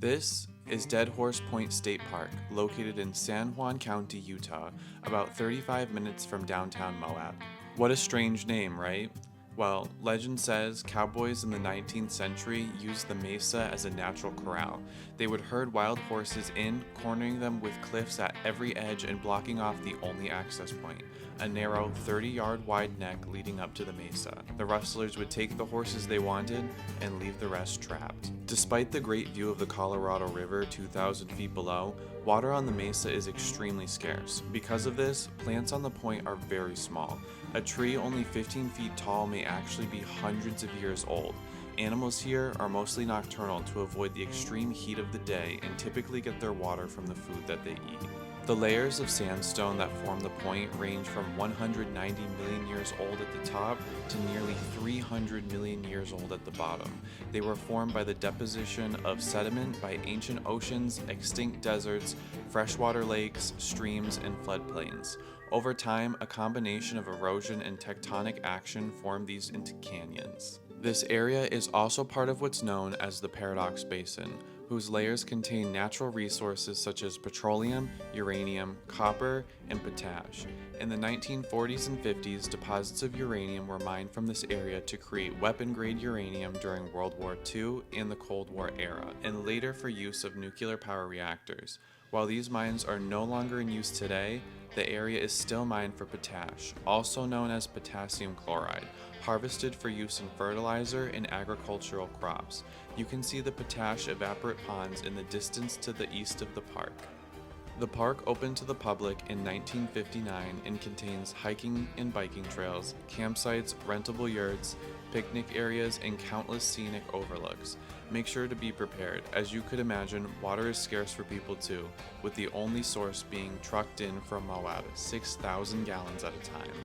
This is Dead Horse Point State Park, located in San Juan County, Utah, about 35 minutes from downtown Moab. What a strange name, right? Well, legend says cowboys in the 19th century used the mesa as a natural corral. They would herd wild horses in, cornering them with cliffs at every edge and blocking off the only access point, a narrow 30-yard wide neck leading up to the mesa. The rustlers would take the horses they wanted and leave the rest trapped. Despite the great view of the Colorado River 2,000 feet below, water on the mesa is extremely scarce. Because of this, plants on the point are very small. A tree only 15 feet tall may actually be hundreds of years old. Animals here are mostly nocturnal to avoid the extreme heat of the day and typically get their water from the food that they eat. The layers of sandstone that form the point range from 190 million years old at the top to nearly 300 million years old at the bottom. They were formed by the deposition of sediment by ancient oceans, extinct deserts, freshwater lakes, streams, and floodplains. Over time, a combination of erosion and tectonic action formed these into canyons. This area is also part of what's known as the Paradox Basin, whose layers contain natural resources such as petroleum, uranium, copper, and potash. In the 1940s and 50s, deposits of uranium were mined from this area to create weapon-grade uranium during World War II and the Cold War era, and later for use of nuclear power reactors. While these mines are no longer in use today, the area is still mined for potash, also known as potassium chloride, harvested for use in fertilizer and agricultural crops. You can see the potash evaporate ponds in the distance to the east of the park. The park opened to the public in 1959 and contains hiking and biking trails, campsites, rentable yurts, picnic areas, and countless scenic overlooks. Make sure to be prepared. As you could imagine, water is scarce for people too, with the only source being trucked in from Moab, 6,000 gallons at a time.